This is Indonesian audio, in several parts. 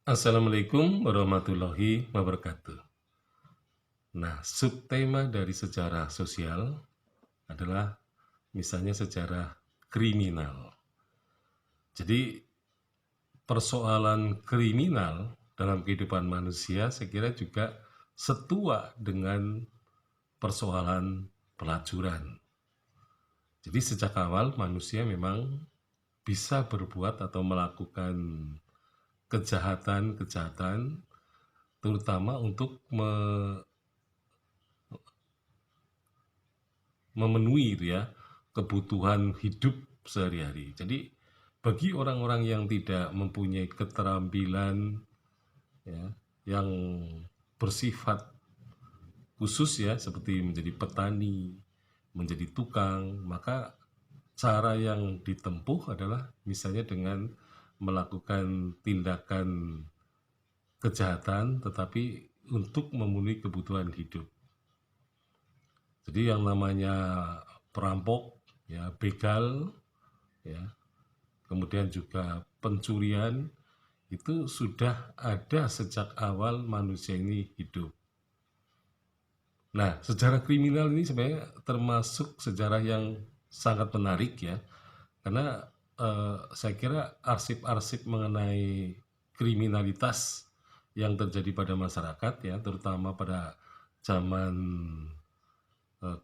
Assalamualaikum warahmatullahi wabarakatuh. Nah, subtema dari sejarah sosial adalah misalnya sejarah kriminal. Jadi, persoalan kriminal dalam kehidupan manusia saya kira juga setua dengan persoalan pelacuran. Jadi, sejak awal manusia memang bisa berbuat atau melakukan kejahatan-kejahatan terutama untuk memenuhi itu ya kebutuhan hidup sehari-hari. Jadi bagi orang-orang yang tidak mempunyai keterampilan ya yang bersifat khusus ya seperti menjadi petani, menjadi tukang, maka cara yang ditempuh adalah misalnya dengan melakukan tindakan kejahatan tetapi untuk memenuhi kebutuhan hidup. Jadi yang namanya perampok, ya begal, ya, kemudian juga pencurian itu sudah ada sejak awal manusia ini hidup. Nah, sejarah kriminal ini sebenarnya termasuk sejarah yang sangat menarik ya, karena saya kira arsip-arsip mengenai kriminalitas yang terjadi pada masyarakat ya, terutama pada zaman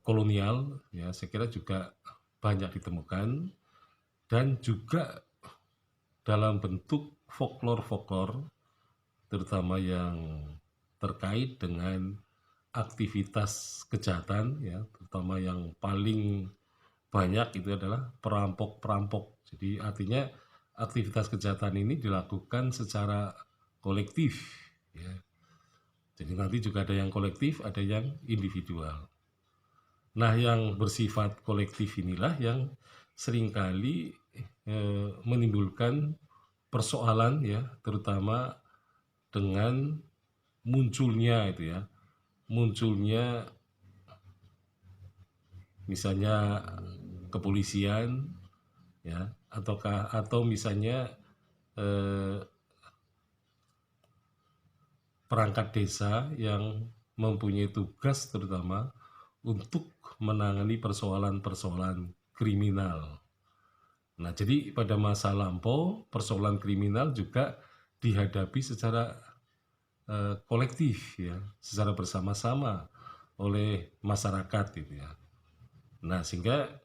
kolonial ya saya kira juga banyak ditemukan dan juga dalam bentuk folklore-folklore terutama yang terkait dengan aktivitas kejahatan ya terutama yang paling banyak itu adalah perampok-perampok. Jadi artinya aktivitas kejahatan ini dilakukan secara kolektif ya. Jadi nanti juga ada yang kolektif, ada yang individual. Nah, yang bersifat kolektif inilah yang seringkali menimbulkan persoalan ya, terutama dengan munculnya itu ya, munculnya misalnya kepolisian ya, atau misalnya eh, perangkat desa yang mempunyai tugas terutama untuk menangani persoalan-persoalan kriminal. Nah, jadi pada masa lampau persoalan kriminal juga dihadapi secara kolektif ya, secara bersama-sama oleh masyarakat gitu ya. Nah, sehingga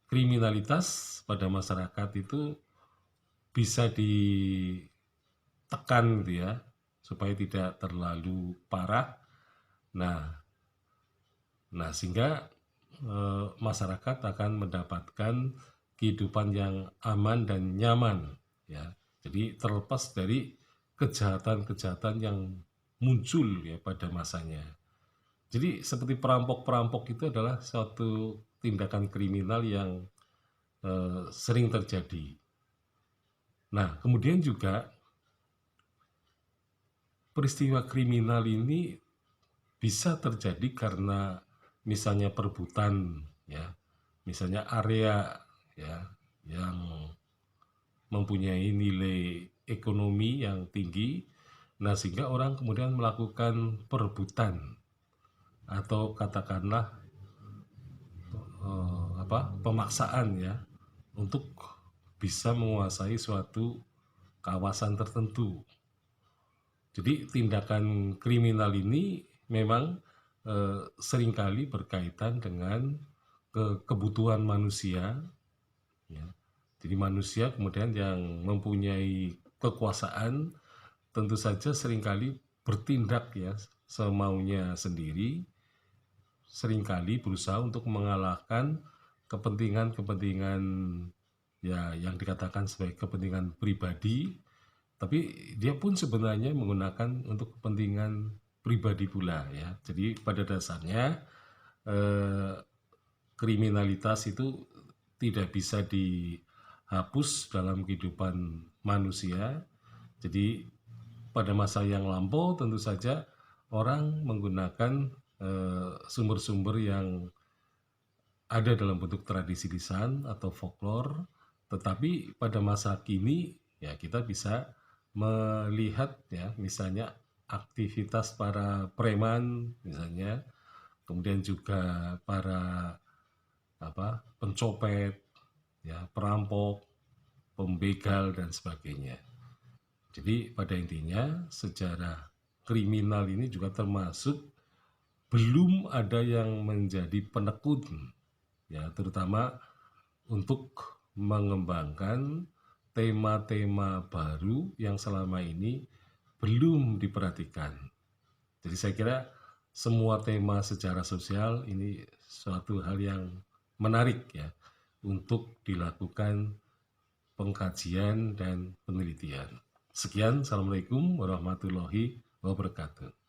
kriminalitas pada masyarakat itu bisa ditekan gitu ya, supaya tidak terlalu parah. Nah, sehingga masyarakat akan mendapatkan kehidupan yang aman dan nyaman ya. Jadi terlepas dari kejahatan-kejahatan yang muncul ya pada masanya. Jadi seperti perampok-perampok itu adalah suatu tindakan kriminal yang sering terjadi. Nah, kemudian juga peristiwa kriminal ini bisa terjadi karena misalnya perebutan ya, misalnya area ya yang mempunyai nilai ekonomi yang tinggi. Nah, sehingga orang kemudian melakukan perebutan atau katakanlah pemaksaan ya untuk bisa menguasai suatu kawasan tertentu. Jadi tindakan kriminal ini memang seringkali berkaitan dengan kebutuhan manusia ya. Jadi manusia kemudian yang mempunyai kekuasaan tentu saja seringkali bertindak ya semaunya sendiri, seringkali berusaha untuk mengalahkan kepentingan-kepentingan ya yang dikatakan sebagai kepentingan pribadi, tapi dia pun sebenarnya menggunakan untuk kepentingan pribadi pula ya. Jadi pada dasarnya eh, kriminalitas itu tidak bisa dihapus dalam kehidupan manusia. Jadi pada masa yang lampau tentu saja orang menggunakan sumber-sumber yang ada dalam bentuk tradisi lisan atau folklore, tetapi pada masa kini ya kita bisa melihat ya misalnya aktivitas para preman misalnya, kemudian juga para pencopet, ya, perampok, pembegal dan sebagainya. Jadi pada intinya sejarah kriminal ini juga termasuk belum ada yang menjadi penekun, ya, terutama untuk mengembangkan tema-tema baru yang selama ini belum diperhatikan. Jadi saya kira semua tema sejarah sosial ini suatu hal yang menarik ya untuk dilakukan pengkajian dan penelitian. Sekian, Assalamualaikum warahmatullahi wabarakatuh.